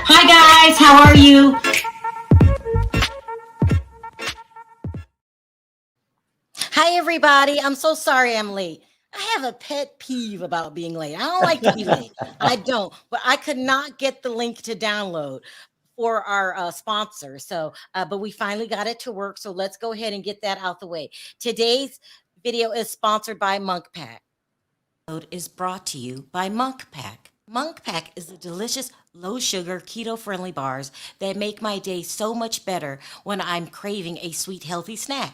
Hi guys, how are you? Hi everybody, I'm so sorry I'm late. I have a pet peeve about being late. I don't like to be late. I don't, but I could not get the link to download for our sponsor. So, but we finally got it to work. So let's go ahead and get that out the way. Today's video is sponsored by Monk Pack. Is brought to you by Monk Pack. Monk Pack is a delicious, low-sugar, keto-friendly bars that make my day so much better when I'm craving a sweet, healthy snack.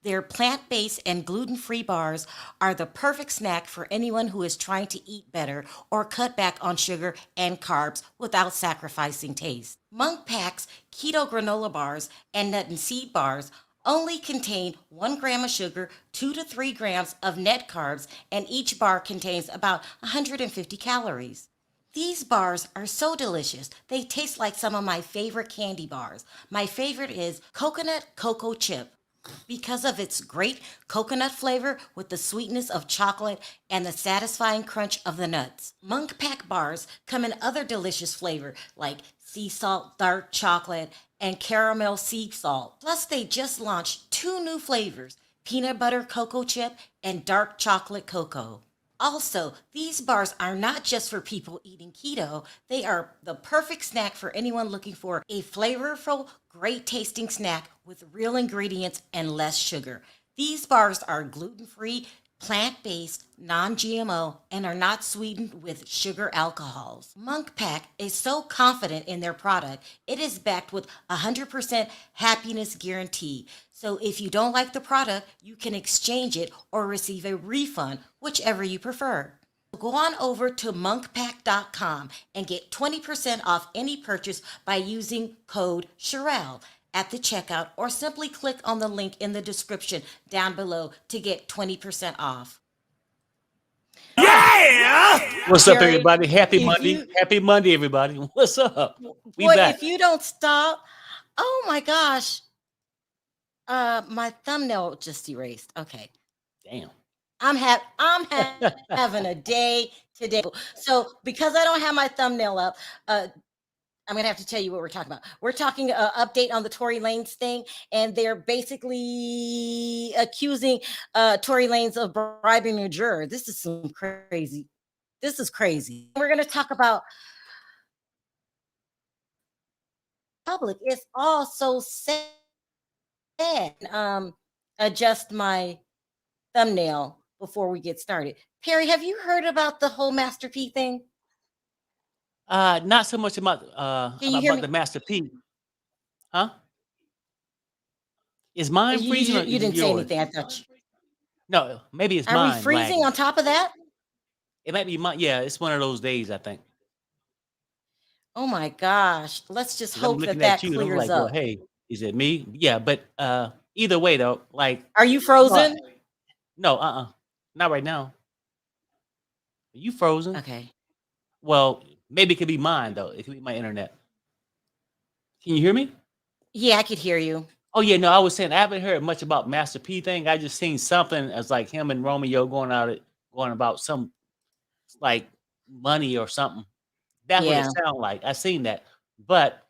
Their plant-based and gluten-free bars are the perfect snack for anyone who is trying to eat better or cut back on sugar and carbs without sacrificing taste. Monk Pack's keto granola bars and nut and seed bars only contain 1 gram of sugar, 2 to 3 grams of net carbs, and each bar contains about 150 calories. These bars are so delicious. They taste like some of my favorite candy bars. My favorite is coconut cocoa chip because of its great coconut flavor with the sweetness of chocolate and the satisfying crunch of the nuts. Monk Pack bars come in other delicious flavor like sea salt, dark chocolate, and caramel sea salt. Plus, they just launched 2 new flavors, peanut butter cocoa chip and dark chocolate cocoa. Also, these bars are not just for people eating keto. They are the perfect snack for anyone looking for a flavorful, great tasting snack with real ingredients and less sugar. These bars are gluten-free, plant-based, non-GMO, and are not sweetened with sugar alcohols. Monk Pack is so confident in their product, it is backed with 100% happiness guarantee. So if you don't like the product, you can exchange it or receive a refund, whichever you prefer. Go on over to monkpack.com and get 20% off any purchase by using code Sherelle at the checkout, or simply click on the link in the description down below to get 20% off. Yeah! What's up, Jerry, everybody? Happy if Monday. you- Happy Monday, everybody. What's up? We Boy, back. if you don't stop, oh my gosh. My thumbnail just erased. Okay. Damn. I'm having a day today. So because I don't have my thumbnail up, I'm gonna have to tell you what we're talking about. We're talking update on the Tory Lanez thing, and they're basically accusing Tory Lanez of bribing a juror. This is some crazy. This is crazy. We're gonna talk about public. It's all so sad. Adjust my thumbnail before we get started. Perry, have you heard about the whole Master P thing? Not so much about Can you hear me? the Master P. Huh? Is mine freezing or You is it didn't say yours? anything. I thought you. No, maybe it's Are mine. we freezing lagging. on top of that? It might be mine. Yeah, it's one of those days, I think. Oh my gosh. Let's just 'Cause I'm hope that looking that at you and I'm clears like, well, up. hey, is it me? Yeah, but either way though, like, Are you frozen? no, not right now. Are you frozen? Okay. Well, maybe it could be mine though. It could be my internet. Can you hear me? Yeah, I could hear you. Oh yeah, no, I was saying I haven't heard much about Master P thing. I just seen something as like him and Romeo going about some like money or something. That's what it Yeah. sounded like. I seen that. But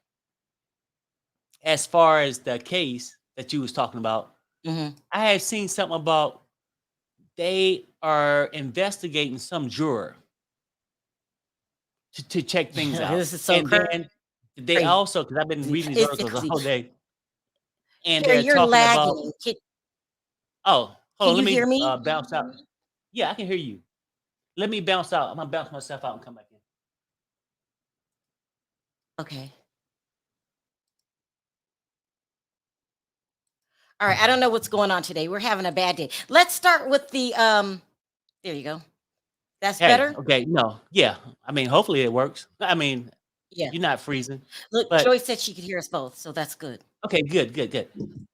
as far as the case that you was talking about, Mhm. I had seen something about they are investigating some juror to check things out. This is so And then they crazy. also, because I've been reading these It's articles crazy. all day, and Perry, they're you're talking about, lagging. oh, hold Can on, you let me hear me? bounce out. Yeah, I can hear you. Let me bounce out. I'm gonna bounce myself out and come back in. Okay. All right. I don't know what's going on today. We're having a bad day. Let's start with the there you go. That's Hey, better. okay, no, yeah. I mean, hopefully it works. I mean, Yeah. You're not freezing. Look, But Joy said she could hear us both, so that's good. okay, good.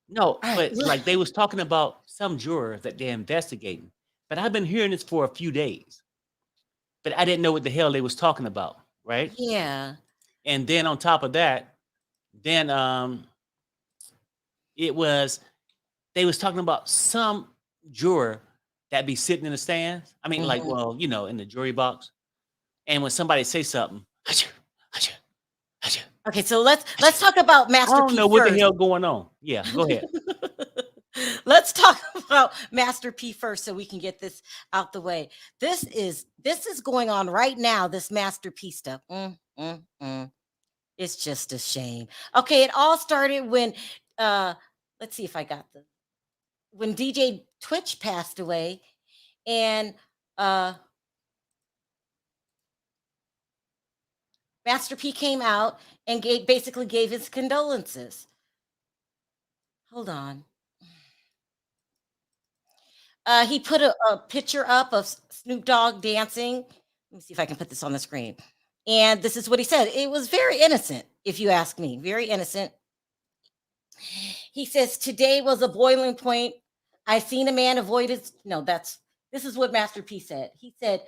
No, All right. but like they was talking about some juror that they're investigating. But I've been hearing this for a few days. But I didn't know what the hell they was talking about, right? Yeah. And then on top of that, then it was they was talking about some juror that be sitting in the stands. I mean, like, Mhm. well, you know, in the jury box. And when somebody say something, "Achoo, achoo, achoo, Okay, so let's achoo." talk about I Master don't P know what the first. hell going on. Yeah, go ahead. Let's talk about Master P first so we can get this out the way. This is going on right now, this Master P stuff. It's just a shame. Okay, it all started when let's see if I got the when DJ Twitch passed away, and Master P came out and basically gave his condolences. Hold on. He put a picture up of Snoop Dogg dancing. Let me see if I can put this on the screen. And this is what he said. It was very innocent, if you ask me. Very innocent. He says, "Today was a boiling point. I seen a man avoid his." No, this is what Master P said. He said,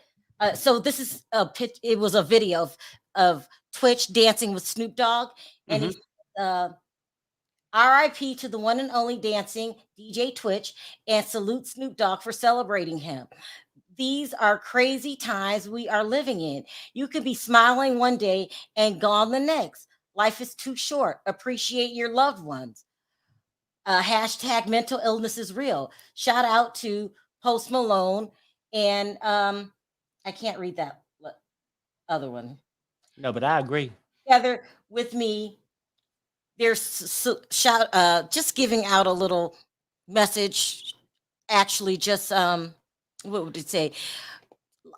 so this is a pitch. It was a video of Twitch dancing with Snoop Dogg. And he RIP to the one and only dancing DJ Twitch, and salute Snoop Dogg for celebrating him. These are crazy times we are living in. You could be smiling one day and gone the next. Life is too short. Appreciate your loved ones. Hashtag mental illness is real. Shout out to Post Malone. And I can't read that other one. No, but I agree. Together with me, there's just giving out a little message. Actually, just what would it say?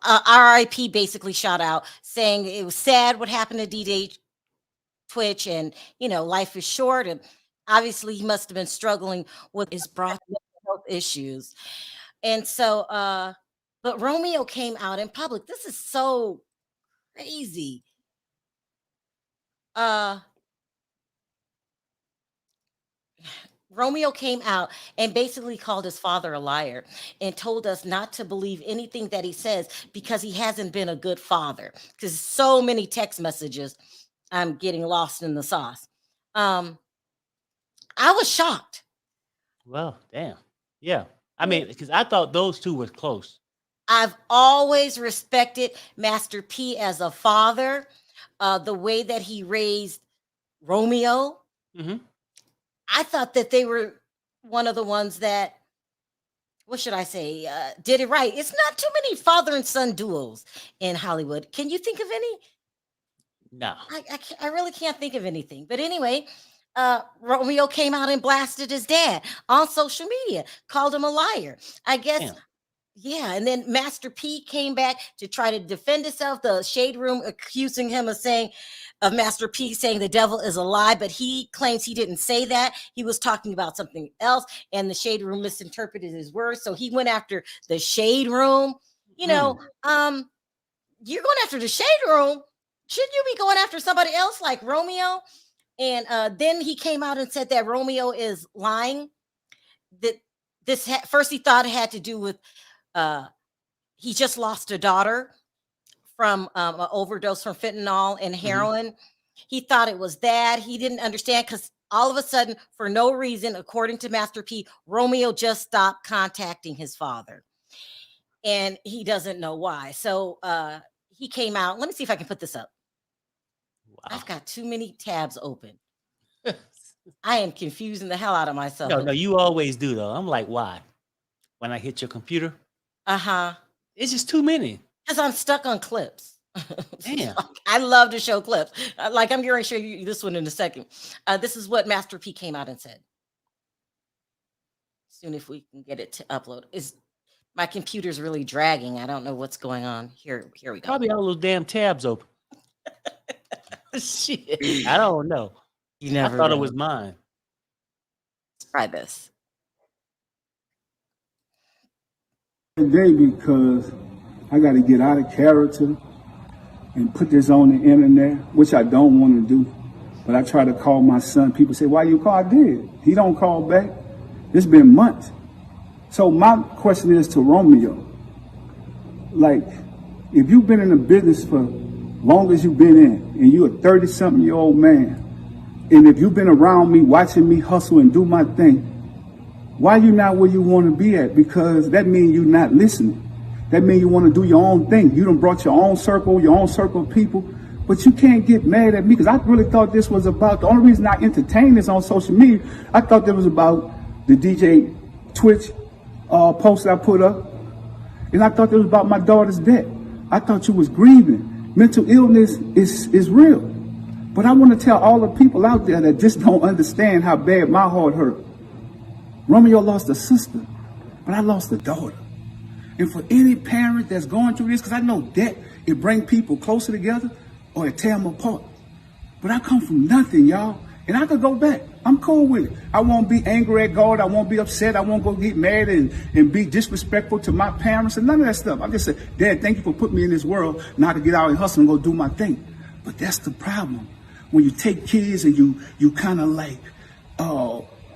RIP basically shout out saying it was sad what happened to DJ Twitch, and life is short, and obviously he must have been struggling with his broad health issues. And so but Romeo came out in public. This is so crazy. Romeo came out and basically called his father a liar and told us not to believe anything that he says because he hasn't been a good father. Because so many text messages, I'm getting lost in the sauce. I was shocked. Well, damn. Yeah. I mean, because I thought those two was close. I've always respected Master P as a father, the way that he raised Romeo. I thought that they were one of the ones that, what should I say, did it right. It's not too many father and son duos in Hollywood. Can you think of any? No. I really can't think of anything. But anyway, Romeo came out and blasted his dad on social media, called him a liar. I guess. Damn. Yeah, and then Master P came back to try to defend himself. The Shade Room accusing him of Master P saying the devil is a lie, but he claims he didn't say that. He was talking about something else, and the Shade Room misinterpreted his words. So he went after the Shade Room. You're going after the Shade Room. Shouldn't you be going after somebody else like Romeo? And then he came out and said that Romeo is lying. That first he thought it had to do with he just lost a daughter from an overdose from fentanyl and heroin. He thought it was that. He didn't understand because all of a sudden, for no reason, according to Master P, Romeo just stopped contacting his father. And he doesn't know why. So he came out. Let me see if I can put this up. Wow. I've got too many tabs open. I am confusing the hell out of myself. No, you always do, though. I'm like, why? When I hit your computer? It's just too many. Because I'm stuck on clips. Damn. I love to show clips. Like I'm going to show you this one in a second. This is what Master P came out and said. Soon if we can get it to upload. My computer's really dragging. I don't know what's going on. Here we go. Probably all those damn tabs open. Shit. I don't know. You never I thought know. It was mine. Let's try this. Today because I got to get out of character and put this on the internet, which I don't want to do. But I try to call my son. People say, why you call? I did. He don't call back. It's been months. So my question is to Romeo. Like, if you've been in the business for long as you've been in, and you're a 30-something-year-old man, and if you've been around me, watching me hustle and do my thing, why you not where you want to be at? Because that means you're not listening. That means you want to do your own thing. You done brought your own circle of people, but you can't get mad at me because I really thought this was about, the only reason I entertained this on social media, I thought it was about the DJ Twitch post I put up. And I thought it was about my daughter's death. I thought you was grieving. Mental illness is real. But I want to tell all the people out there that just don't understand how bad my heart hurt. Romeo lost a sister, but I lost a daughter. And for any parent that's going through this, because I know that it brings people closer together or it tear them apart. But I come from nothing, y'all. And I could go back. I'm cool with it. I won't be angry at God. I won't be upset. I won't go get mad and be disrespectful to my parents and none of that stuff. I just say, Dad, thank you for putting me in this world, not to get out and hustle and go do my thing. But that's the problem. When you take kids and you kind of like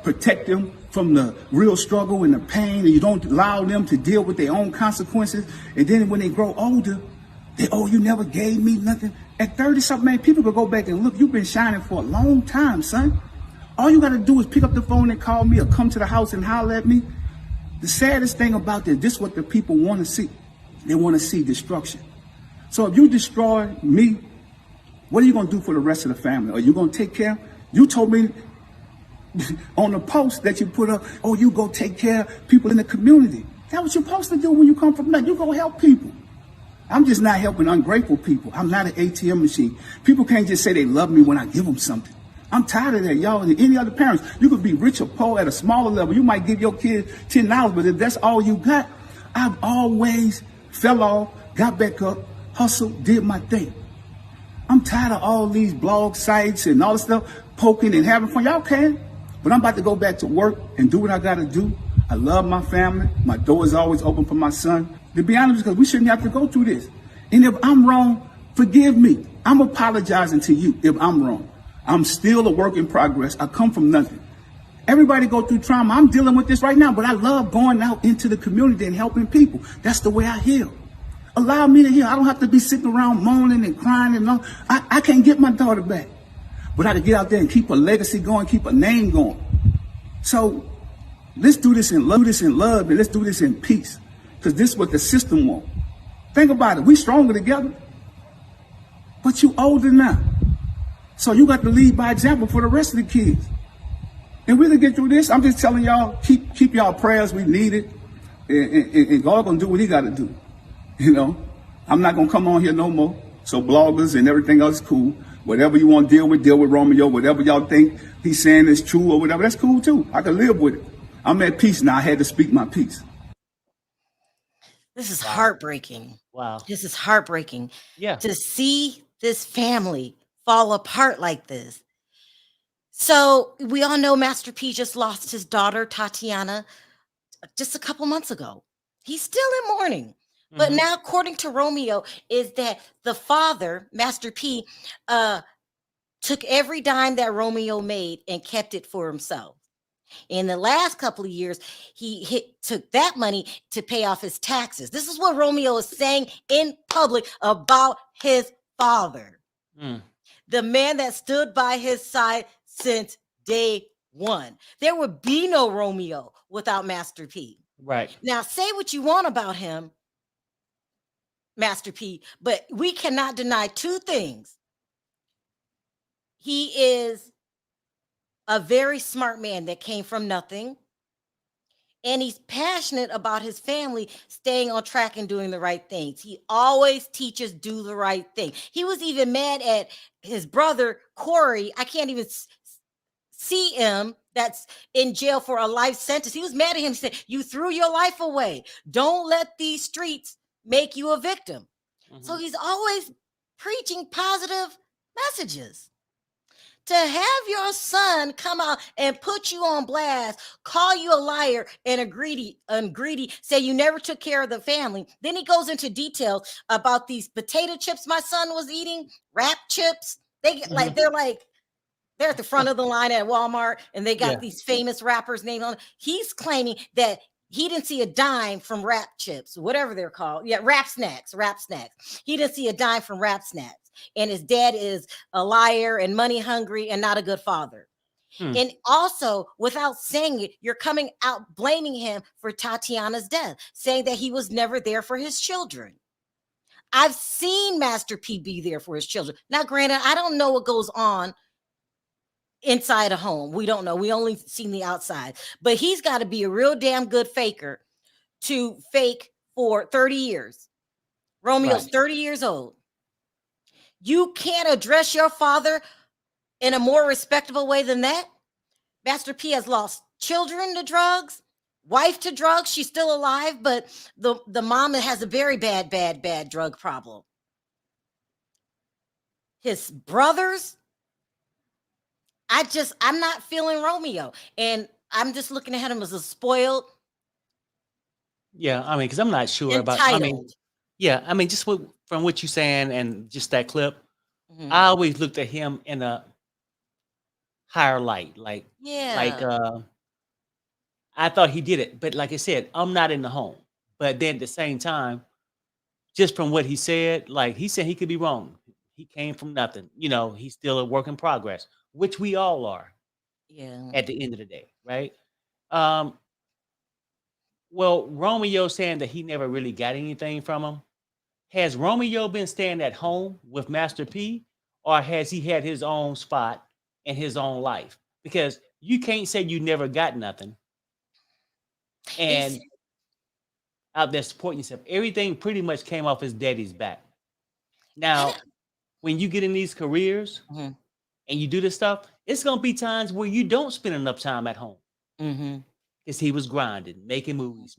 protect them from the real struggle and the pain, and you don't allow them to deal with their own consequences. And then when they grow older, you never gave me nothing. At 30-something, man, people could go back and look, you've been shining for a long time, son. All you got to do is pick up the phone and call me or come to the house and holler at me. The saddest thing about this is what the people want to see. They want to see destruction. So if you destroy me, what are you going to do for the rest of the family? Are you going to take care? You told me on the post that you put up, you go take care of people in the community. That's what you're supposed to do when you come from nothing. You go help people. I'm just not helping ungrateful people. I'm not an ATM machine. People can't just say they love me when I give them something. I'm tired of that, y'all. And any other parents, you could be rich or poor at a smaller level. You might give your kid $10, but if that's all you got, I've always fell off, got back up, hustled, did my thing. I'm tired of all these blog sites and all this stuff, poking and having fun. Y'all can, but I'm about to go back to work and do what I got to do. I love my family. My door is always open for my son. To be honest, because we shouldn't have to go through this. And if I'm wrong, forgive me. I'm apologizing to you if I'm wrong. I'm still a work in progress. I come from nothing. Everybody go through trauma. I'm dealing with this right now, but I love going out into the community and helping people. That's the way I heal. Allow me to heal. I don't have to be sitting around moaning and crying and all. I can't get my daughter back, but I can get out there and keep a legacy going, keep a name going. So let's do this in love, and let's do this in peace, because this is what the system wants. Think about it. We stronger together, but you older now. So you got to lead by example for the rest of the kids. And we're going to get through this. I'm just telling y'all, keep y'all prayers. We need it. And God going to do what he got to do. You know, I'm not going to come on here no more. So bloggers and everything else is cool. Whatever you want to deal with Romeo. Whatever y'all think he's saying is true or whatever, that's cool too. I can live with it. I'm at peace now. I had to speak my piece. This is heartbreaking. Wow. This is heartbreaking. Yeah. To see this family fall apart like this. So we all know Master P just lost his daughter, Tatiana, just a couple months ago. He's still in mourning. But now, according to Romeo, is that the father, Master P, took every dime that Romeo made and kept it for himself. In the last couple of years, he took that money to pay off his taxes. This is what Romeo is saying in public about his father. The man that stood by his side since day one. There would be no Romeo without Master P. Right. Now, say what you want about him, Master P, but we cannot deny two things. He is a very smart man that came from nothing, and he's passionate about his family staying on track and doing the right things. He always teaches do the right thing. He was even mad at his brother, Corey. I can't even see him. That's in jail for a life sentence. He was mad at him. He said, you threw your life away. Don't let these streets make you a victim. So he's always preaching positive messages. to have your son come out and put you on blast, call you a liar and a greedy, say you never took care of the family. Then he goes into details about these potato chips my son was eating, wrap chips. They get like they're at the front of the line at Walmart, and they got these famous rappers' names on it. He's claiming that he didn't see a dime from rap chips, whatever they're called. Yeah, rap snacks. He didn't see a dime from rap snacks. And his dad is a liar and money hungry and not a good father. And also, without saying it, you're coming out blaming him for Tatiana's death, saying that he was never there for his children. I've seen Master P be there for his children. Now, granted, I don't know what goes on inside a home. We don't know. We only seen the outside. But he's got to be a real damn good faker to fake for 30 years. Romeo's 30 years old. You can't address your father in a more respectable way than that. Master P has lost children to drugs, wife to drugs. She's still alive, but the mom has a very bad drug problem. His brothers, I'm not feeling Romeo. And I'm just looking at him as a spoiled. Yeah, I mean, because I'm not sure about, just from what you're saying and just that clip, I always looked at him in a higher light. I thought he did it. But like I said, I'm not in the home. But then at the same time, just from what he said, like he said he could be wrong. He came from nothing. He's still a work in progress, which we all are. Yeah. At the end of the day, right? Well, Romeo saying that he never really got anything from him. Has Romeo been staying at home with Master P, or has he had his own spot in his own life? Because you can't say you never got nothing and out there supporting yourself. Everything pretty much came off his daddy's back. Now, when you get in these careers and you do this stuff, it's going to be times where you don't spend enough time at home. Because he was grinding, making movies,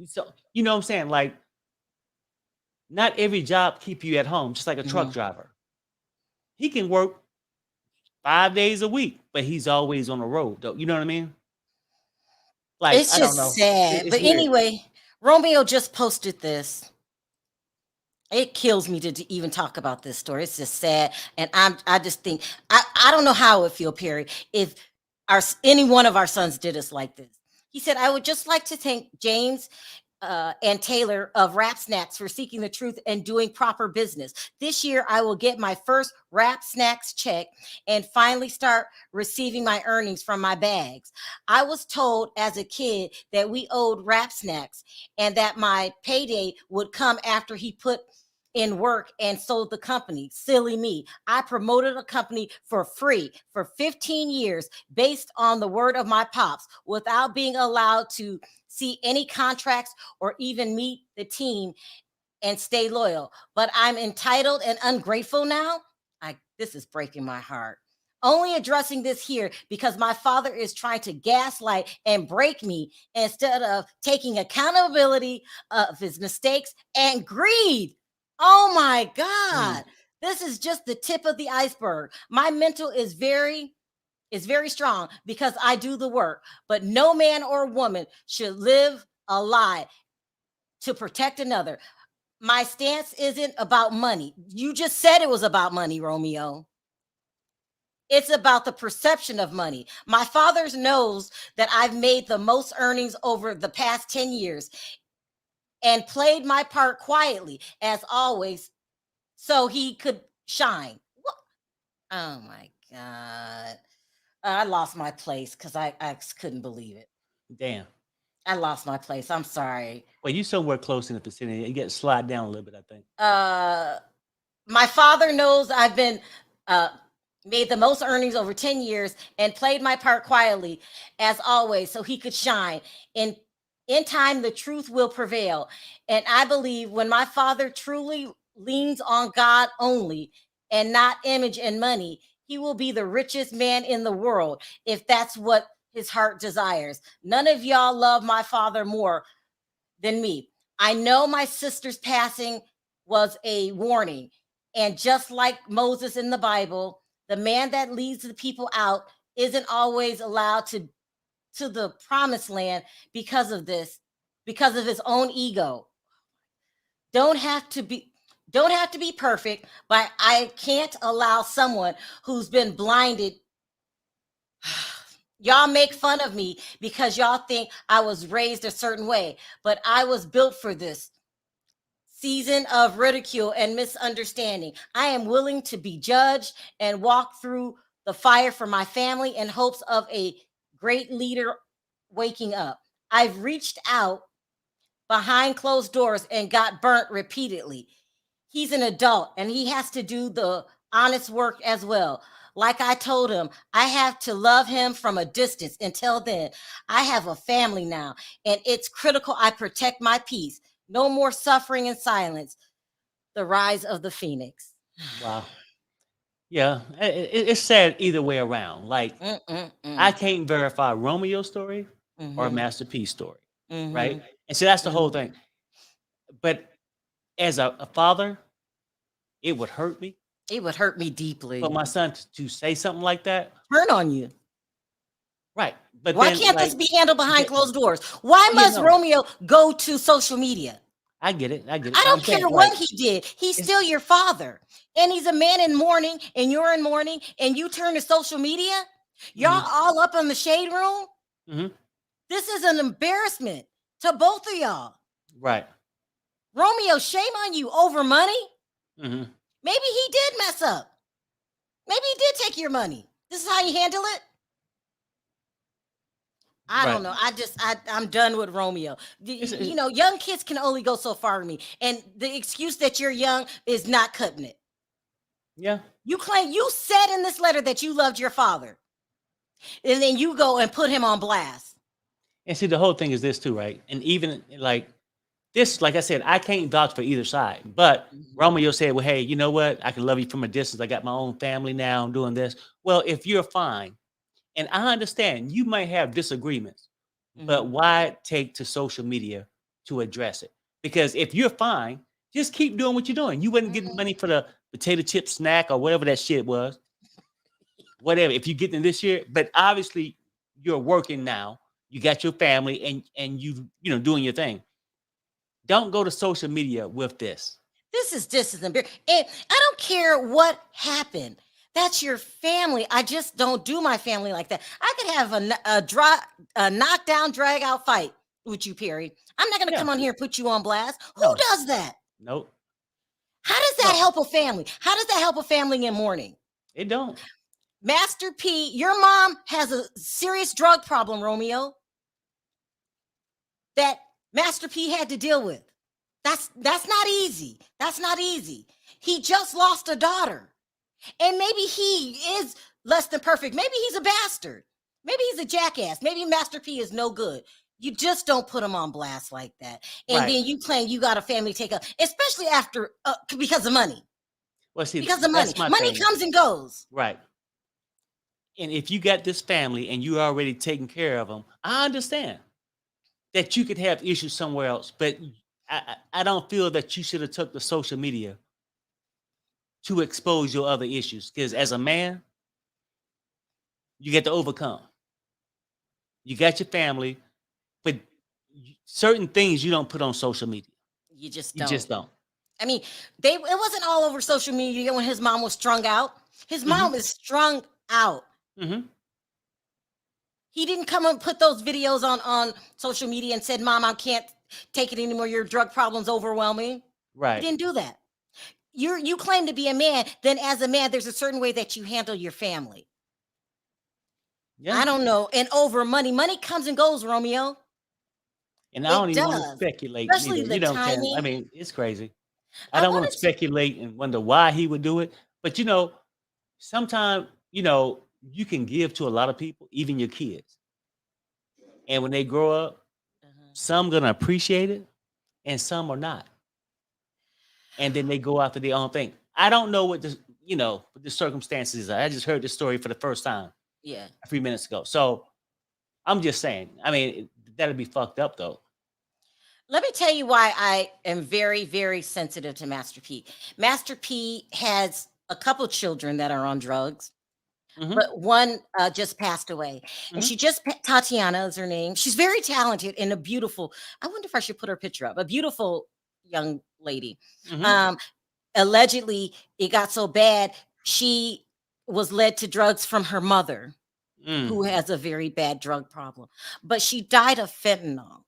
so you know what I'm saying? Like, not every job keep you at home, just like a truck driver. He can work 5 days a week, but he's always on the road, though. You know what I mean? Like, It's I just don't know. sad. It's But weird. anyway, Romeo just posted this. It kills me to even talk about this story. It's just sad. And I just think, I don't know how it would feel, Perry, if any one of our sons did us like this. He said, I would just like to thank James and Taylor of Rap Snacks for seeking the truth and doing proper business. This year, I will get my first Rap Snacks check and finally start receiving my earnings from my bags. I was told as a kid that we owed Rap Snacks and that my payday would come after he put in work and sold the company. Silly me. I promoted a company for free for 15 years based on the word of my pops without being allowed to see any contracts or even meet the team and stay loyal. But I'm entitled and ungrateful now. This is breaking my heart. Only addressing this here because my father is trying to gaslight and break me instead of taking accountability of his mistakes and greed. Oh my God. This is just the tip of the iceberg. My mental is very strong because I do the work, but no man or woman should live a lie to protect another. My stance isn't about money. You just said it was about money, Romeo. It's about the perception of money. My father knows that I've made the most earnings over the past 10 years and played my part quietly, as always, so he could shine. What? Oh my God. I lost my place because I couldn't believe it. Damn. I lost my place. I'm sorry. Well, you somewhere close in the vicinity. You get to slide down a little bit, I think. My father knows I've been made the most earnings over 10 years and played my part quietly, as always, so he could shine. In time, the truth will prevail. And I believe when my father truly leans on God only and not image and money, he will be the richest man in the world if that's what his heart desires. None of y'all love my father more than me. I know my sister's passing was a warning. And just like Moses in the Bible, The man that leads the people out isn't always allowed to the promised land because of this, because of his own ego. Don't have to be perfect, but I can't allow someone who's been blinded. Y'all make fun of me because y'all think I was raised a certain way, but I was built for this season of ridicule and misunderstanding. I am willing to be judged and walk through the fire for my family in hopes of a great leader waking up. I've reached out behind closed doors and got burnt repeatedly. He's an adult and he has to do the honest work as well. Like I told him, I have to love him from a distance. Until then, I have a family now, and it's critical I protect my peace. No more suffering in silence. The rise of the phoenix. Wow. Yeah, it's sad either way around. Like, I can't verify Romeo's story or Master P's story, right? And so that's the whole thing. But as a father, it would hurt me It would hurt me deeply. for my son to say something like that. Turn on you. Right. But Why then, can't like, this be handled behind closed doors? Why must Romeo go to social media? I get it. I get it. I I'm don't saying, care like, what he did. He's still your father. And he's a man in mourning, and you're in mourning, and you turn to social media. Y'all all up in the shade room. This is an embarrassment to both of y'all. Right. Romeo, shame on you over money. Maybe he did mess up. Maybe he did take your money. This is how you handle it. I don't know. I'm done with Romeo. You know, young kids can only go so far with me. And the excuse that you're young is not cutting it. Yeah. You claim, you said in this letter that you loved your father. And then you go and put him on blast. And see, the whole thing is this too, right? And even like this, like I said, I can't vouch for either side. But Romeo said, well, hey, you know what? I can love you from a distance. I got my own family now. I'm doing this. Well, if you're fine, and I understand you might have disagreements, but why take to social media to address it? Because if you're fine, just keep doing what you're doing. You wasn't getting money for the potato chip snack or whatever that shit was. Whatever, if you're getting this year, but obviously you're working now. You got your family and you doing your thing. Don't go to social media with this. This is embarrassing. And I don't care what happened. That's your family. I just don't do my family like that. I could have a knockdown, drag out fight with you, Perry. I'm not going to come on here and put you on blast. Who does that? Nope. How does that help a family? How does that help a family in mourning? It don't. Master P, your mom has a serious drug problem, Romeo, that Master P had to deal with. That's not easy. That's not easy. He just lost a daughter. And maybe he is less than perfect. Maybe he's a bastard. Maybe he's a jackass. Maybe Master P is no good. You just don't put him on blast like that. And then you claim you got a family take up, especially after because of money. Well, see, because of money. Money comes and goes. Right. And if you got this family and you're already taking care of them, I understand that you could have issues somewhere else. But I don't feel that you should have took the social media to expose your other issues. Because as a man, you get to overcome. You got your family, but certain things you don't put on social media. You just don't. I mean, it wasn't all over social media when his mom was strung out. His mom is strung out. He didn't come and put those videos on social media and said, Mom, I can't take it anymore. Your drug problem's overwhelming. Right. He didn't do that. You claim to be a man. Then as a man, there's a certain way that you handle your family. Yeah. I don't know. And over money comes and goes, Romeo. And I don't even want to speculate. Especially the timing. I mean, it's crazy. I don't want to speculate and wonder why he would do it. But, sometimes, you can give to a lot of people, even your kids. And when they grow up, some going to appreciate it and some are not. And then they go after their own thing. I don't know what the circumstances are. I just heard this story for the first time. Yeah. A few minutes ago. So I'm just saying, I mean, that'd be fucked up though. Let me tell you why I am very, very sensitive to Master P. Master P has a couple children that are on drugs. Mm-hmm. but one just passed away. And Tatiana is her name. She's very talented and a beautiful, I wonder if I should put her picture up, a beautiful young lady. Mm-hmm. Allegedly, it got so bad, she was led to drugs from her mother, who has a very bad drug problem. But she died of fentanyl.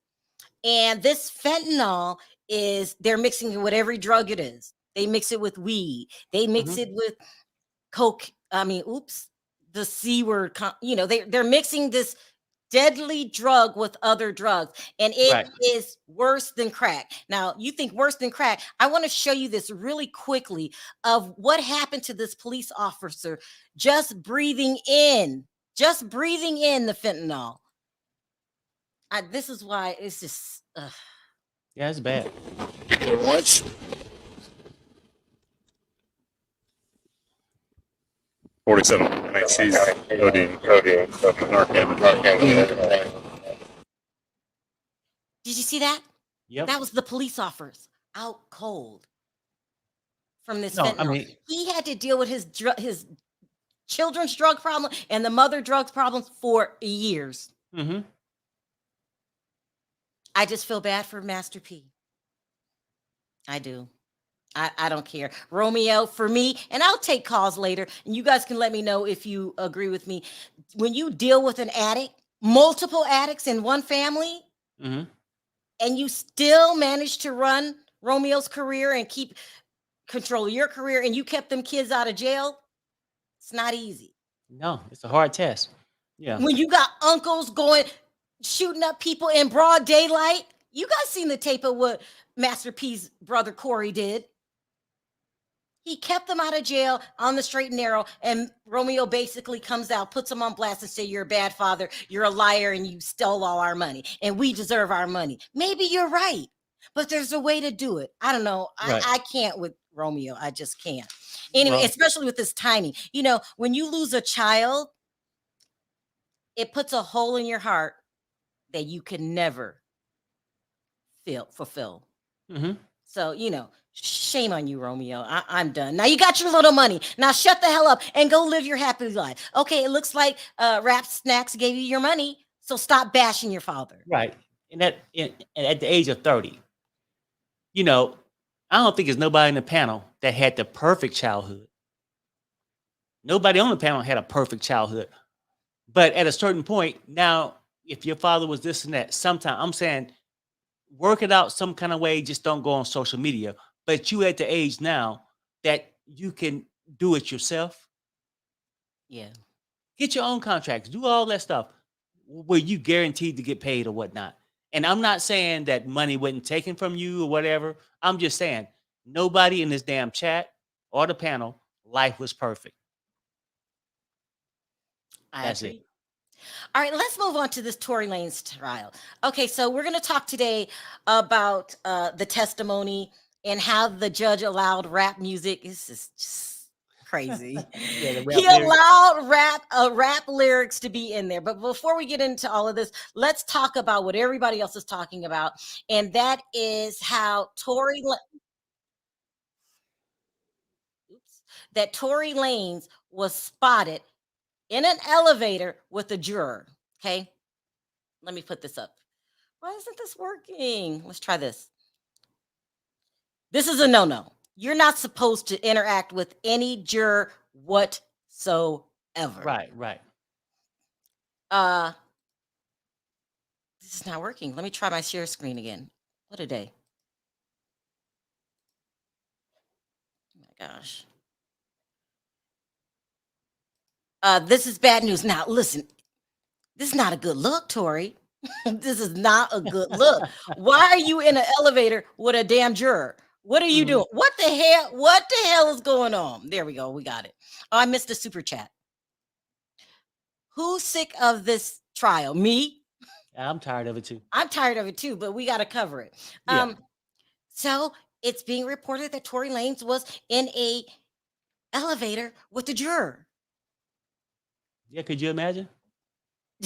And this fentanyl they're mixing it with every drug it is. They mix it with weed. They mix it with coke. The C word, they're mixing this deadly drug with other drugs, and it is worse than crack. Now, you think worse than crack. I want to show you this really quickly of what happened to this police officer just breathing in the fentanyl. This is why it's just Yeah, it's bad. What? $47 MXC's codeine, Narcan. Did you see that? Yep. That was the police officers out cold from this No, fentanyl. I mean, He had to deal with his children's drug problem and the mother drugs problems for years. mm-hmm. I just feel bad for Master P. I do. I don't care. Romeo, for me, and I'll take calls later, and you guys can let me know if you agree with me. When you deal with an addict, multiple addicts in one family, Mm-hmm. and you still manage to run Romeo's career and keep control of your career, and you kept them kids out of jail, it's not easy. No, it's a hard test. Yeah. When you got uncles shooting up people in broad daylight, you guys seen the tape of what Master P's brother Corey did. He kept them out of jail on the straight and narrow, and Romeo basically comes out, puts them on blast and say, you're a bad father, you're a liar, and you stole all our money, and we deserve our money. Maybe you're right, but there's a way to do it. I don't know. I can't with Romeo. I just can't. Anyway, especially with this timing. When you lose a child, it puts a hole in your heart that you can never fulfill. Mm-hmm. So, shame on you, Romeo. I'm done. Now you got your little money. Now shut the hell up and go live your happy life. Okay, it looks like Rap Snacks gave you your money, so stop bashing your father. Right. And at the age of 30, I don't think there's nobody in the panel that had the perfect childhood. Nobody on the panel had a perfect childhood. But at a certain point, now, if your father was this and that, sometime, I'm saying, work it out some kind of way. Just don't go on social media. But you at the age now that you can do it yourself. Yeah. Get your own contracts. Do all that stuff where you guaranteed to get paid or whatnot. And I'm not saying that money wasn't taken from you or whatever. I'm just saying nobody in this damn chat or the panel, life was perfect. That's it. All right, let's move on to this Tory Lanez trial. Okay, so we're going to talk today about the testimony and how the judge allowed rap music. This is just crazy. He allowed rap lyrics to be in there. But before we get into all of this, let's talk about what everybody else is talking about, and that is how Tory Lanez was spotted in an elevator with a juror. Okay, let me put this up. Why isn't this working? Let's try this. This is a no-no. You're not supposed to interact with any juror whatsoever. Right. This is not working. Let me try my share screen again. What a day. Oh my gosh. This is bad news. Now, listen, this is not a good look, Tory. This is not a good look. Why are you in an elevator with a damn juror? What are you doing? What the hell? What the hell is going on? There we go. We got it. Oh, I missed the super chat. Who's sick of this trial? Me? I'm tired of it too. I'm tired of it too, but we got to cover it. Yeah. So it's being reported that Tory Lanez was in a elevator with a juror. Yeah, could you imagine?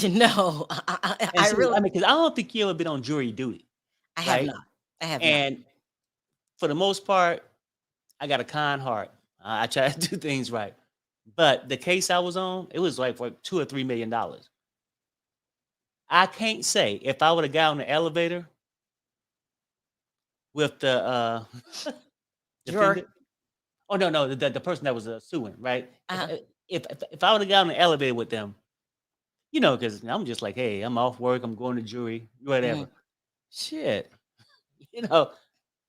No, I really. Because I don't think you ever been on jury duty. I have not. And for the most part, I got a kind heart. I try to do things right. But the case I was on, it was like for $2 or $3 million. I can't say if I would have got on the elevator with the Juror. defendant. Oh no, the person that was suing, right? Uh-huh. If I would have got on the elevator with them, because I'm just like, hey, I'm off work, I'm going to jury, whatever. Shit, you know,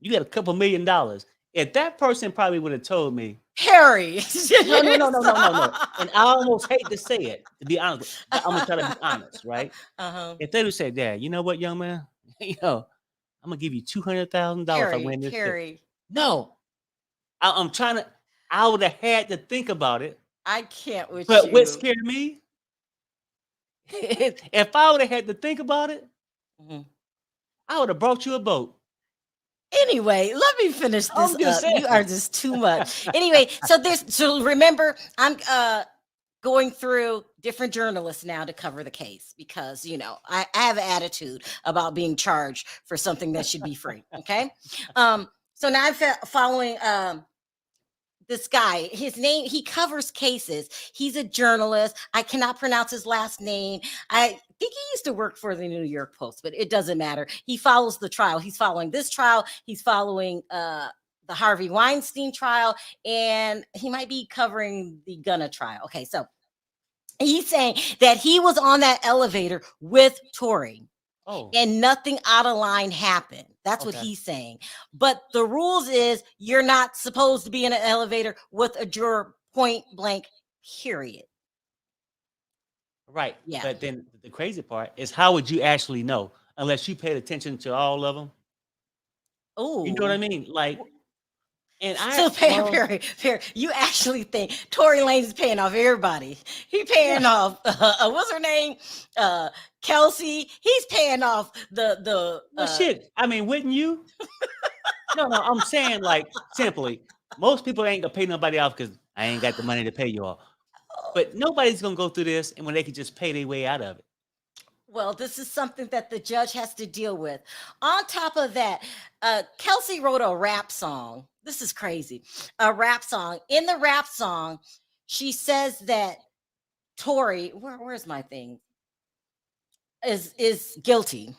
you got a couple $1,000,000. If that person probably would have told me, Harry. no, and I almost hate to say it, to be honest, but I'm gonna try to be honest, right? Uh-huh. If they would say, Dad, you know what, young man, I'm gonna give you $200,000 if I win this case. Harry. No, I'm trying to. I would have had to think about it. I can't with But you. what scared me, if I would have had to think about it, I would have brought you a boat. Anyway, let me finish this I'm just up. You are saying. just too much. Anyway, so remember, I'm going through different journalists now to cover the case because I have an attitude about being charged for something that should be free. Okay. So now I'm following this guy. His name, he covers cases. He's a journalist. I cannot pronounce his last name. I think he used to work for the New York Post, but it doesn't matter. He follows the trial. He's following this trial. He's following the Harvey Weinstein trial, and he might be covering the Gunna trial. Okay, so he's saying that he was on that elevator with Tory. Oh, And nothing out of line happened. That's what Okay. he's saying. But the rules is you're not supposed to be in an elevator with a juror, point blank, period. right. Yeah. But then the crazy part is, how would you actually know unless you paid attention to all of them? Oh, You know what I mean? Like, and So Perry, you actually think Tory Lanez is paying off everybody? He paying off what's her name, Kelsey. He's paying off the. Well, shit. I mean, wouldn't you? No, I'm saying, like, simply, most people ain't gonna pay nobody off because I ain't got the money to pay you all. But nobody's gonna go through this, and when they can just pay their way out of it. Well, this is something that the judge has to deal with. On top of that, Kelsey wrote a rap song. This is crazy. A rap song. In the rap song, she says that Tory, where's my thing? Is guilty.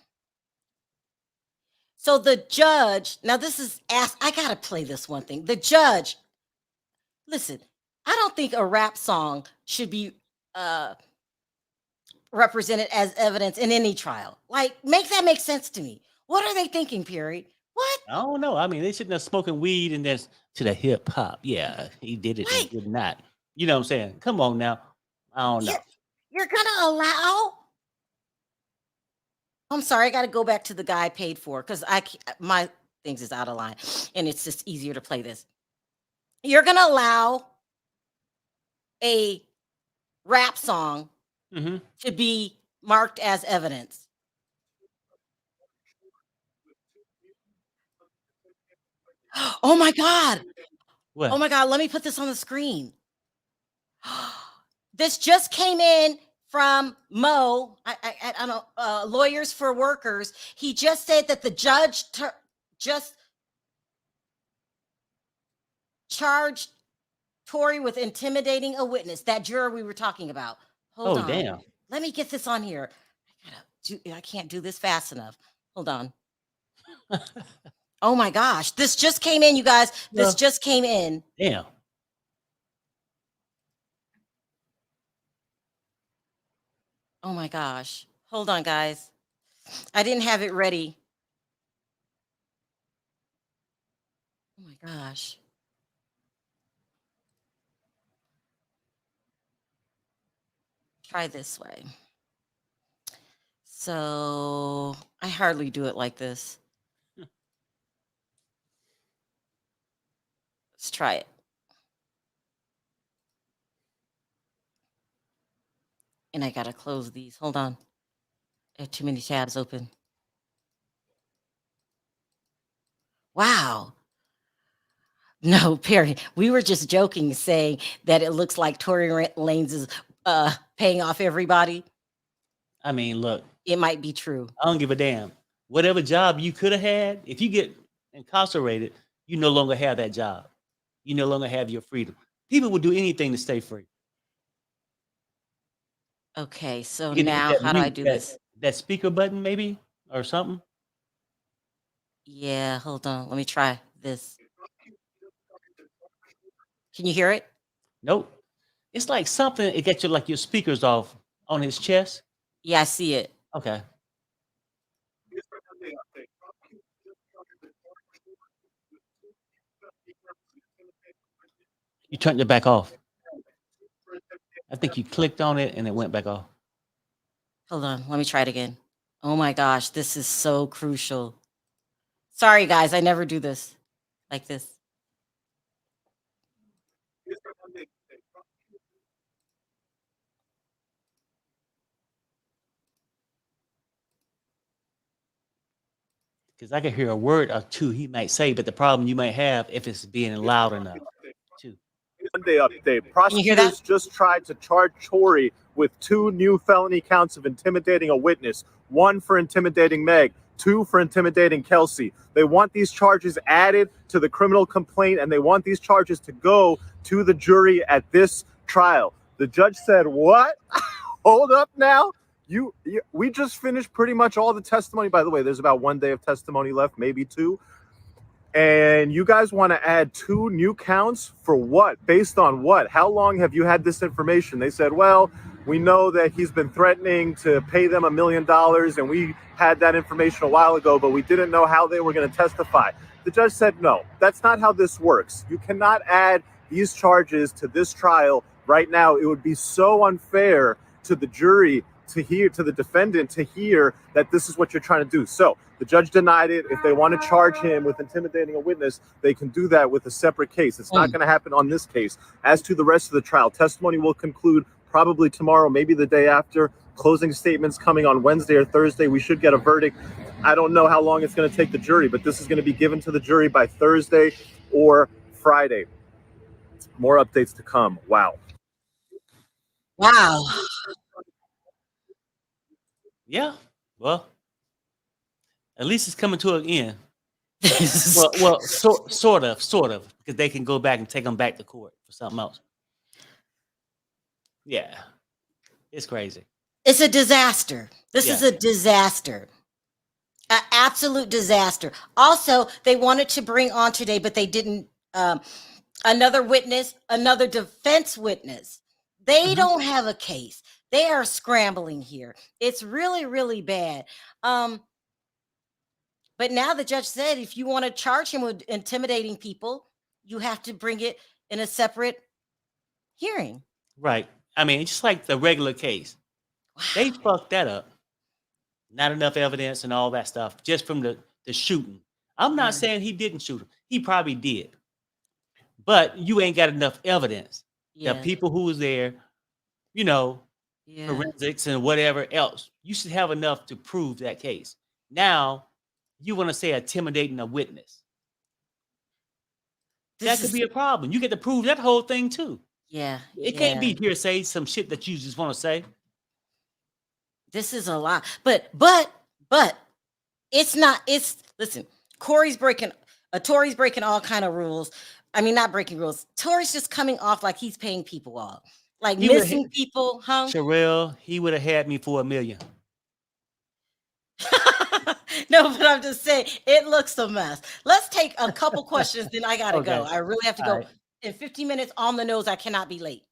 So the judge, now this is I gotta play this one thing. The judge, listen, I don't think a rap song should be represented as evidence in any trial. Like, make that make sense to me. What are they thinking, Perry? What? I don't know. I mean, they shouldn't have smoking weed and this to the hip hop. Yeah, he did it. Right. He did not. You know what I'm saying? Come on now. I don't know. You're gonna allow? I'm sorry, I got to go back to the guy I paid for because my things is out of line, and it's just easier to play this. You're gonna allow a rap song Mm-hmm. to be marked as evidence? Oh my God. What? Oh my God. Let me put this on the screen. This just came in from Mo. I don't know, Lawyers for Workers. He just said that the judge just charged Tory with intimidating a witness. That juror we were talking about. Hold on. Damn. Let me get this on here. I can't do this fast enough. Hold on. Oh my gosh. This just came in, you guys. This just came in. Damn. Oh my gosh. Hold on, guys. I didn't have it ready. Oh my gosh. Try this way. So I hardly do it like this. Let's try it. And I gotta close these. Hold on. I have too many tabs open. Wow. No, Perry, we were just joking saying that it looks like Tory Lanez is paying off everybody. I mean, look, It might be true. I don't give a damn. Whatever job you could have had, if you get incarcerated, you no longer have that job. You no longer have your freedom. People would do anything to stay free. Okay, so You get to hit now that how do I mute, do this? that speaker button maybe or something. Yeah, hold on. Let me try this. Can you hear it? Nope. It's like something. It gets you like your speakers off on his chest. Yeah, I see it. Okay. You turned it back off. I think you clicked on it and it went back off. Hold on. Let me try it again. Oh my gosh, this is so crucial. Sorry, guys. I never do this like this. Because I could hear a word or two he might say, but the problem you might have if it's being loud enough too. Monday update. Can you hear that? Prosecutors just tried to charge Tory with 2 new felony counts of intimidating a witness, 1 for intimidating Meg, 2 for intimidating Kelsey. They want these charges added to the criminal complaint, and they want these charges to go to the jury at this trial. The judge said, what? Hold up now. We just finished pretty much all the testimony. By the way, there's about 1 day of testimony left, maybe 2. And you guys want to add 2 new counts for what? Based on what? How long have you had this information? They said, well, we know that he's been threatening to pay them $1 million, and we had that information a while ago, but we didn't know how they were going to testify. The judge said, no, that's not how this works. You cannot add these charges to this trial right now. It would be so unfair to the jury to hear, to the defendant to hear that this is what you're trying to do. So the judge denied it. If they want to charge him with intimidating a witness, they can do that with a separate case. It's not going to happen on this case. As to the rest of the trial, testimony will conclude probably tomorrow, maybe the day after. Closing statements coming on Wednesday or Thursday. We should get a verdict. I don't know how long it's going to take the jury, but this is going to be given to the jury by Thursday or Friday. More updates to come. Wow. Wow. Yeah. Well, at least it's coming to an end. Well, sort of, because they can go back and take them back to court for something else. Yeah, it's crazy. It's a disaster. This Yeah. is a disaster. An absolute disaster. Also, they wanted to bring on today, but they didn't. Another witness, another defense witness. They don't have a case. They are scrambling here. It's really, really bad. But now the judge said if you want to charge him with intimidating people, you have to bring it in a separate hearing. Right. I mean, it's just like the regular case. They fucked that up. Not enough evidence and all that stuff, just from the shooting. I'm not saying he didn't shoot him. He probably did. But you ain't got enough evidence. Yeah. The people who was there, you know, Yeah. forensics and whatever else, you should have enough to prove that case. Now, you want to say intimidating a witness. That could be a problem. You get to prove that whole thing too. Yeah. It can't be hearsay, some shit that you just want to say. This is a lot. But it's not, listen, Tory's breaking all kind of rules. I mean, not breaking rules. Tory's just coming off like he's paying people off. Like He missing people, huh? Sherelle, he would have had me for $1 million. No, but I'm just saying it looks a mess. Let's take a couple questions, then I gotta go. Okay. I really have to All go right. in 15 minutes on the nose. I cannot be late.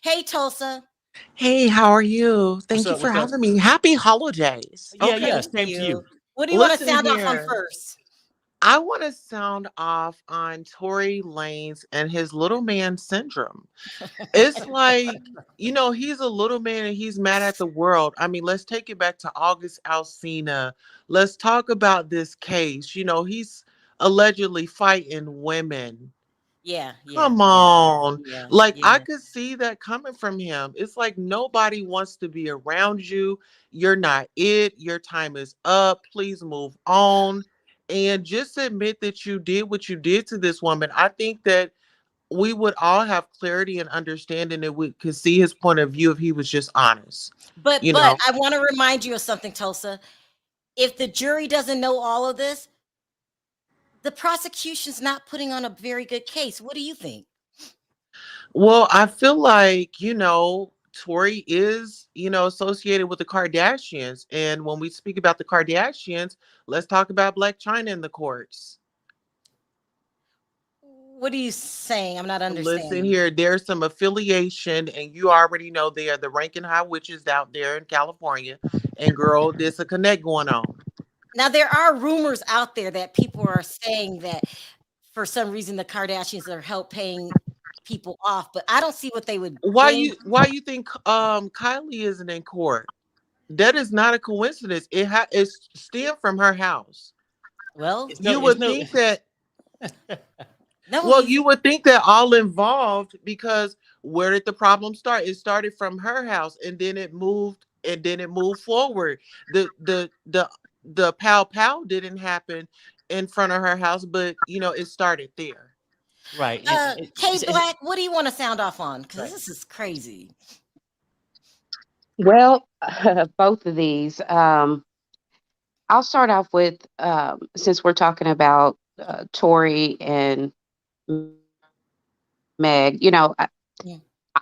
Hey, Tulsa. Hey, how are you? Thank you up? for What's up? having me. Happy holidays. Yeah, Okay. yeah, same to you. What do you want to Listen sound off on here. first? I want to sound off on Tory Lanez and his little man syndrome. It's like, he's a little man and he's mad at the world. I mean, let's take it back to August Alsina. Let's talk about this case. He's allegedly fighting women. Yeah. Come on. Yeah. I could see that coming from him. It's like nobody wants to be around you. You're not it. Your time is up. Please move on. And just admit that you did what you did to this woman. I think that we would all have clarity and understanding that we could see his point of view if he was just honest. But I want to remind you of something, Tulsa. If the jury doesn't know all of this, the prosecution's not putting on a very good case. What do you think? Well, I feel like, Tory is, associated with the Kardashians. And when we speak about the Kardashians, let's talk about Black China in the courts. What are you saying? I'm not Listen understanding. here, there's some affiliation, and you already know they are the ranking high witches out there in California. And girl, there's a connect going on. Now there are rumors out there that people are saying that for some reason the Kardashians are help paying people off, but I don't see what they would gain. Why you think Kylie isn't in court? That is not a coincidence. It's stemmed from her house. Well, You It's would no. think that no, Well, he's you would think that all involved, because where did the problem start? It started from her house, and then it moved forward. The pow pow didn't happen in front of her house, but it started there. Right. K Black, what do you want to sound off on? Because Right. this is crazy. Well, both of these. I'll start off with since we're talking about Tory and Meg. Yeah.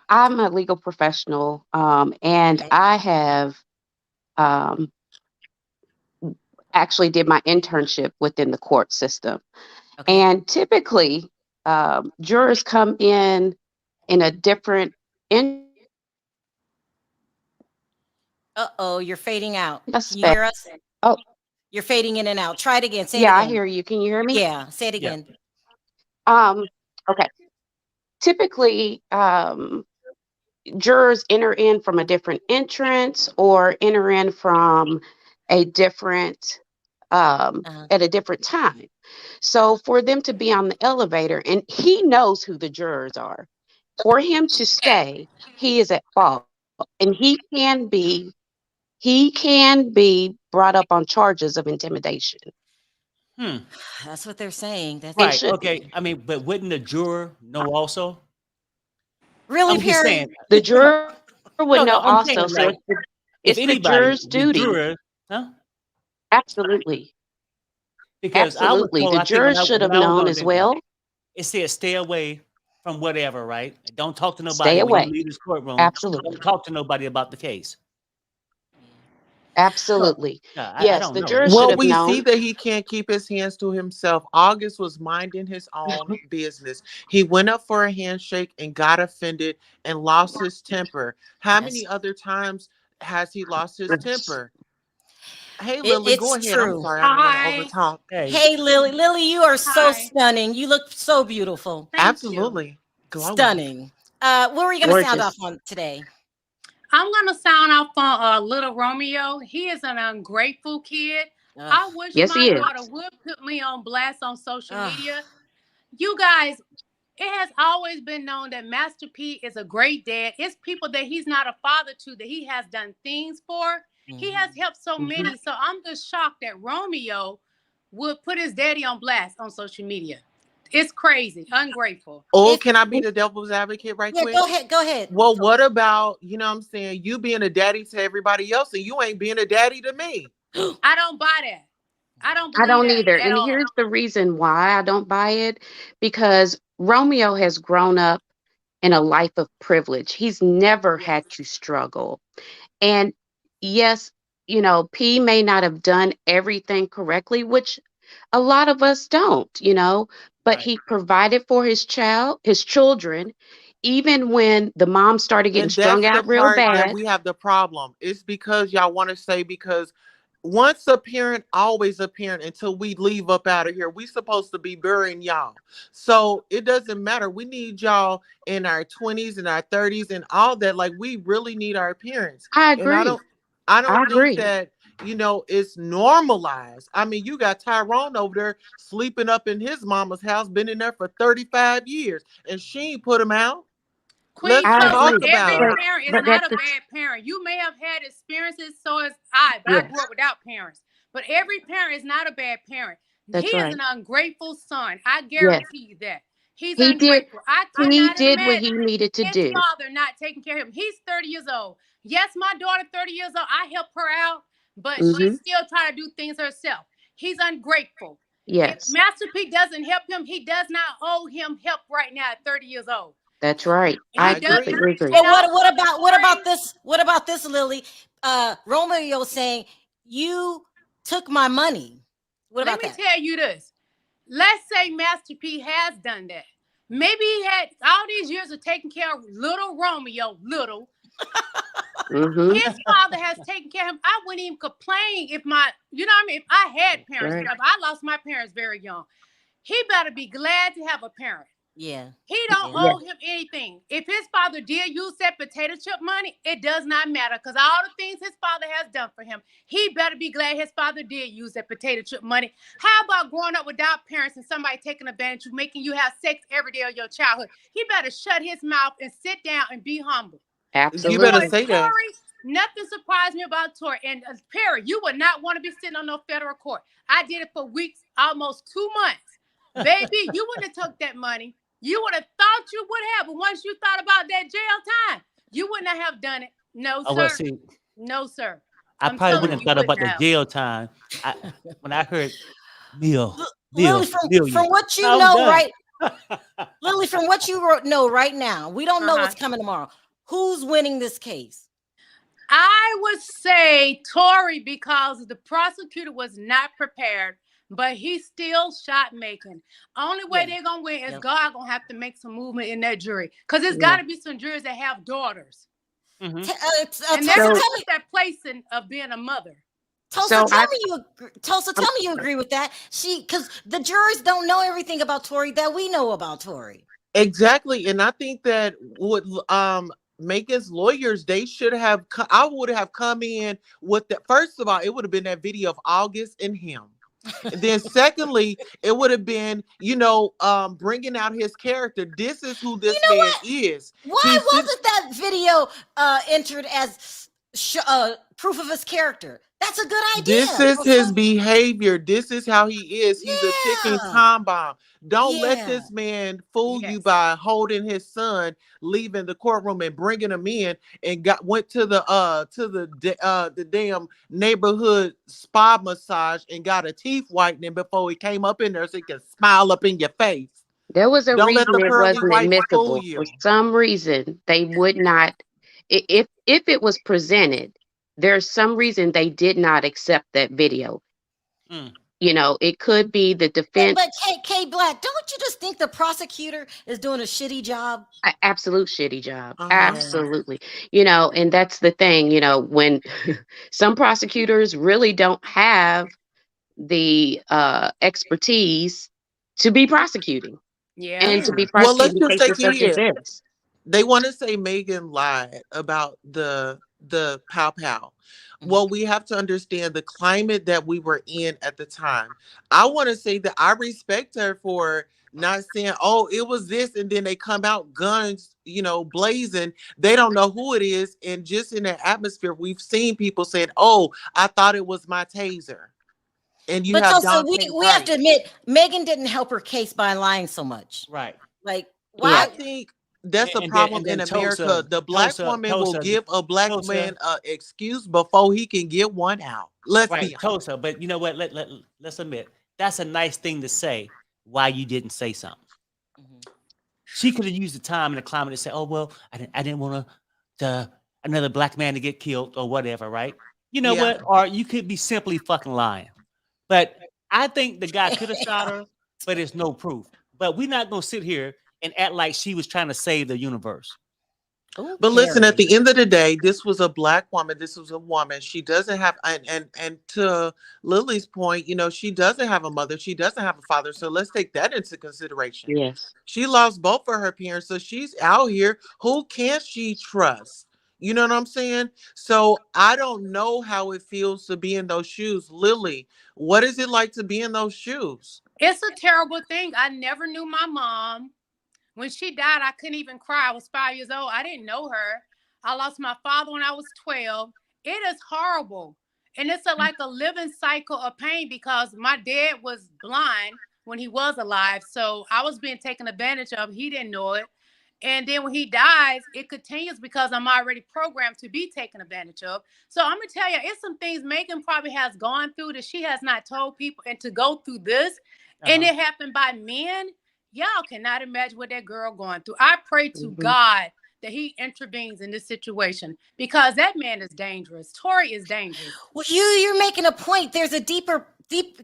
I'm a legal professional, and Okay. I have um, actually did my internship within the court system. Okay. And typically, jurors come in a different Uh-oh, you're fading out. Can you aspect. hear us? Oh, You're fading in and out. Try it again. Say it yeah, I again. hear you. Can you hear me? Yeah, say it Yeah. again. Um, okay. Typically, jurors enter in from a different entrance or enter in from a different Uh-huh. at a different time. So for them to be on the elevator, and he knows who the jurors are, for him to stay, he is at fault, and he can be brought up on charges of intimidation, Hmm. That's what they're saying. That's and Right. should Okay. be. I mean, but wouldn't the juror know also? really, I'm just Perry. saying. The juror would No, know no. I'm also. saying So like if it's the anybody, juror's the duty. juror, huh? Absolutely, Because I was absolutely. told, The I think jurors should when have I was known on as the, well. it said stay away from whatever, right? Don't talk to Stay nobody when you away. leave this courtroom. Don't Absolutely. talk to nobody about the case. So Absolutely. I Yes, don't the know. jurors should Well, have we see known. that he can't keep his hands to himself. August was minding his own business. He went up for a handshake and got offended and lost his temper. How That's many other times has he lost his temper? Hey, it, Lily, go it's ahead. I'm true. sorry. I don't want to Hi. overtalk. Hey, Hey, Lily. Lily, you are so Hi. stunning. You look so beautiful. Thank you. Absolutely. Glowing. Stunning. What were you going to sound off Gorgeous. on today? I'm going to sound off on little Romeo. He is an ungrateful kid. Ugh, I wish Yes, my he is. daughter would put me on blast on social ugh. media. You guys, it has always been known that Master P is a great dad. It's people that he's not a father to that he has done things for. He has helped so Mhm. many. So I'm just shocked that Romeo would put his daddy on blast on social media. It's crazy. Ungrateful. Oh, If can I be the devil's advocate right yeah, quick? go ahead. Go ahead. Well, what about, what I'm saying, you being a daddy to everybody else and you ain't being a daddy to me? I don't buy that. I don't I believe don't that either. at And all. here's the reason why I don't buy it, because Romeo has grown up in a life of privilege. He's never Yes. had to struggle. And yes, P may not have done everything correctly, which a lot of us don't, but right. he provided for his children, even when the mom started getting And strung that's the out real part that bad. we have the problem. It's because y'all want to say, because once a parent, always a parent until we leave up out of here. We supposed to be burying y'all. So it doesn't matter. We need y'all in our 20s and our 30s and all that. Like, we really need our parents. I And I agree. don't I I don't think agree. that, it's normalized. I mean, you got Tyrone over there sleeping up in his mama's house, been in there for 35 years, and she ain't put him out. Queen Let's I Plus, but agree. talk every about But it. parent is but not at a the bad parent. You may have had experiences, so as but I grew yes, up without parents. But every parent is not a bad parent. He that's is right. an ungrateful son. I Yes. guarantee you that. He's He did ungrateful. I he cannot did what he imagine needed to his do. father not taking care of him. He's 30 years old. Yes, my daughter, 30 years old, I help her out, but she's Mhm. still trying to do things herself. He's ungrateful. If Yes. Master P doesn't help him, he does not owe him help right now at 30 years old. That's right. And I he does. completely agree. But And also, what about this? What about this, Lily? Romeo saying you took my money. What let about me that? tell you this. Let's say Master P has done that. Maybe he had all these years of taking care of little Romeo, little. Mm-hmm. His father has taken care of him. I wouldn't even complain if you know what I mean? If I had parents, Right. if I lost my parents very young, he better be glad to have a parent. Yeah. He don't Yeah. owe him anything. If his father did use that potato chip money, it does not matter because all the things his father has done for him, he better be glad his father did use that potato chip money. How about growing up without parents and somebody taking advantage of you, making you have sex every day of your childhood? He better shut his mouth and sit down and be humble. You better Absolutely. say that. Tory, nothing surprised me about Tory. And Perry, you would not want to be sitting on no federal court. I did it for weeks, almost 2 months. Baby, you wouldn't have took that money. You would have thought you would have, but once you thought about that jail time, you wouldn't have done it. No, Oh well, sir. see, No, sir. I I'm probably telling wouldn't you, have you thought about wouldn't the have. jail time. When I heard L- Lily, from million, what you I was know, done. right? Lily, from what you know right now, we don't know what's Uh-huh. coming tomorrow. Who's winning this case? I would say Tory because the prosecutor was not prepared, but he still shot Macon. Only way Yeah. they're gonna win is Yep. God gonna have to make some movement in that jury because there's Yeah. got to be some juries that have daughters, Mhm. and Tulsa, that's So, just that place of being a mother. Tulsa, so I, Tulsa, I'm tell me you agree with that. Because the jurors don't know everything about Tory that we know about Tory. Exactly. And I think that would Megan's lawyers, they should have I would have come in with the first of all, it would have been that video of August and him. And then secondly, it would have been, bringing out his character. This is who You this know man what? is. Why He's wasn't that video entered as proof of his character? That's a good This idea. is his Tulsa. behavior. This is how he is. He's a ticking Yeah. time bomb. Don't let Yeah. this man fool you Yes. by holding his son, leaving the courtroom and bringing him in, and went to the damn neighborhood spa massage and got a teeth whitening before he came up in there so he can smile up in your face. there was a Don't let reason the it pearly wasn't whites fool admissible. For you. some reason, they would not. If it was presented, there's some reason they did not accept that video. Mm. You know, it could be the defense. But K Black, don't you just think the prosecutor is doing a shitty job? Absolute shitty job. Uh-huh. Absolutely. You know, and that's the thing, when some prosecutors really don't have the expertise to be prosecuting Yeah. and to be Well, let's prosecuting just take cases it such as here. this. They want to say Megan lied about the pow pow. Well, we have to understand the climate that we were in at the time. I want to say that I respect her for not saying, "Oh, it was this," and then they come out guns, blazing. They don't know who it is, and just in that atmosphere, we've seen people saying, "Oh, I thought it was my taser," and you But have also, Dante we have to Price. admit, Megan didn't help her case by lying so much. Right. Like, Yeah. I why? think that's a And then problem in Tulsa, America. The black woman will give a black Tulsa, man an excuse before he can get one out. Let's be right, Tulsa. But you know what? Let's admit that's a nice thing to say. Why you didn't say something? Mhm. She could have used the time and the climate to say, "Oh well, I didn't want another black man to get killed or whatever." Right? You know Yeah. what? Or you could be simply fucking lying. But I think the guy could have shot her, but there's no proof. But we're not gonna sit here and act like she was trying to save the universe. Ooh, But listen, at Perry. the end of the day, this was a black woman. This was a woman. She doesn't have, and to Lily's point, she doesn't have a mother. She doesn't have a father. So let's take that into consideration. Yes. She lost both of her parents, so she's out here. Who can she trust? You know what I'm saying? So I don't know how it feels to be in those shoes. Lily, what is it like to be in those shoes? It's a terrible thing. I never knew my mom. When she died, I couldn't even cry. I was 5 years old. I didn't know her. I lost my father when I was 12. It is horrible. And it's like a living cycle of pain because my dad was blind when he was alive. So I was being taken advantage of. He didn't know it. And then when he dies, it continues because I'm already programmed to be taken advantage of. So I'm going to tell you, it's some things Megan probably has gone through that she has not told people. And to go through this, and Uh-huh. it happened by men. Y'all cannot imagine what that girl going through. I pray to Mhm. God that he intervenes in this situation because that man is dangerous. Tory is dangerous. Well, you're making a point. There's a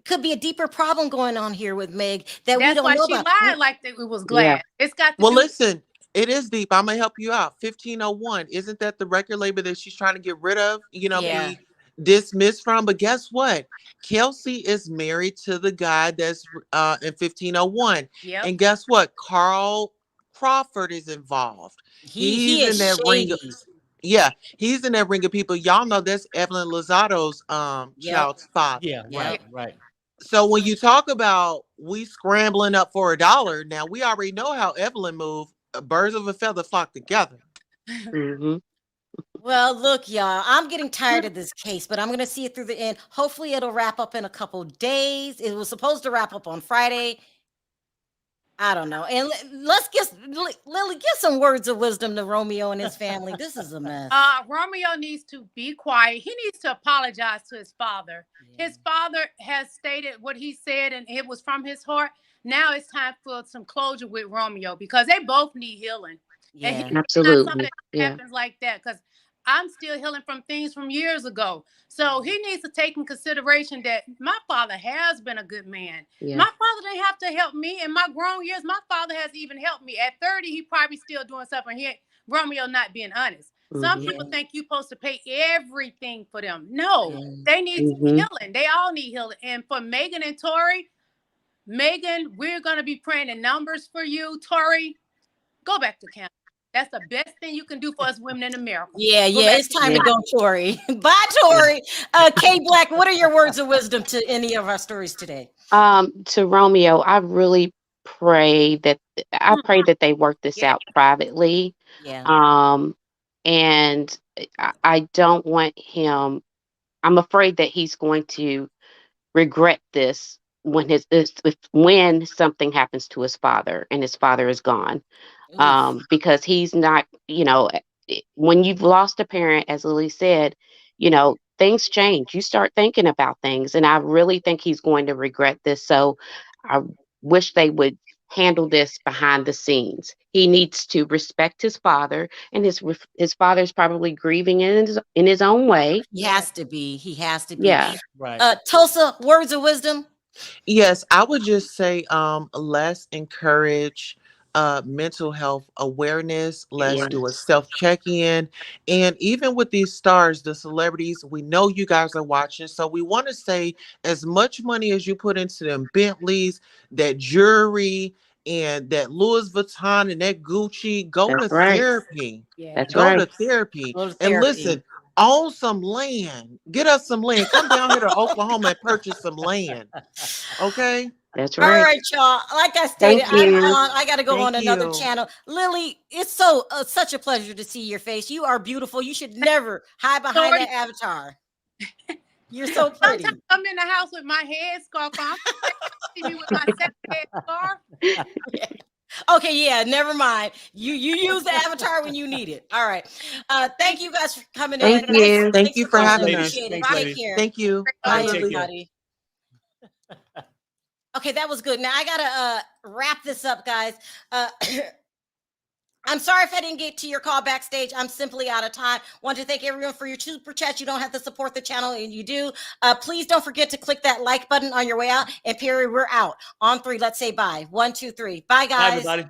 could be a deeper problem going on here with Meg that we That's don't why know she about. lied like that. It was Yeah. glad. It's got to Well, do. listen, it is deep. I'm gonna help you out. 1501. Isn't that the record label that she's trying to get rid of? Yeah. Be dismissed from. But guess what? Kelsey is married to the guy that's in 1501. Yep. And guess what? Carl Crawford is involved. He He's in is that ring. shady. Yeah, he's in that ring of people. Y'all know that's Evelyn Lozato's Yep. child's father. Yeah, Yep. right. So when you talk about we scrambling up for $1, now we already know how Evelyn moved. Birds of a feather flock together. Mhm. Well, look, y'all, I'm getting tired of this case, but I'm going to see it through the end. Hopefully, it'll wrap up in a couple days. It was supposed to wrap up on Friday. I don't know. And let's get Lily, get some words of wisdom to Romeo and his family. This is a mess. Romeo needs to be quiet. He needs to apologize to his father. Yeah. His father has stated what he said, and it was from his heart. Now it's time for some closure with Romeo because they both need healing. And Yeah. not Absolutely. something that Yeah. happens like that because I'm still healing from things from years ago. So he needs to take in consideration that my father has been a good man. Yeah. My father didn't have to help me in my grown years. My father has even helped me. At 30, he probably still doing something. Romeo not being honest. Some Mhm. people think you're supposed to pay everything for them. No, Mm. they need Mhm. healing. They all need healing. And for Megan and Tory, Megan, we're going to be praying in numbers for you. Tory, go back to Canada. That's the best thing you can do for us women in America. Yeah, Go yeah, back it's to time to Yeah. go, Tori. Bye, Tori. Kay Black, what are your words of wisdom to any of our stories today? To Romeo, I really pray that they work this Yeah. out privately. Yeah. And I don't want him. I'm afraid that he's going to regret this when when something happens to his father and his father is gone. Oof. Because he's not, when you've lost a parent, as Lily said, things change. You start thinking about things, and I really think he's going to regret this. So I wish they would handle this behind the scenes. He needs to respect his father, and his father's probably grieving in his own way. He has to be. He has to be. Yeah. Right. Tulsa, words of wisdom. Yes, I would just say let's encourage mental health awareness. Let's Yeah. do a self check-in. And even with these stars, the celebrities, we know you guys are watching. So we want to say as much money as you put into them Bentleys, that jewelry, and that Louis Vuitton and that Gucci, go to That's right. therapy. Yeah. That's Go right. to therapy. Go to And therapy. listen, own some land. Get us some land. Come down here to Oklahoma and purchase some land. Okay. That's All right. right, y'all. Like I stated, Thank I'm you. gone. I got to go Thank on another you. channel. Lily, it's such a pleasure to see your face. You are beautiful. You should never hide behind Tori, that avatar. You're so pretty. sometimes I'm in the house with my headscarf on. See me with my second headscarf. Okay, yeah, never mind. You use the avatar when you need it. All right. Thank you guys for coming in. Thank you. Thank Thanks you for for calling. having ladies. us. Appreciate it. Thanks, Take ladies. care. Thank you. Bye, All right, take care. everybody. Okay, that was good. Now I gotta wrap this up, guys. I'm sorry if I didn't get to your call backstage. I'm simply out of time. Want to thank everyone for your super chats. You don't have to support the channel, and you do. Please don't forget to click that like button on your way out. And Perry, we're out. On 3, let's say bye. 1, 2, 3. Bye, Bye, guys. everybody.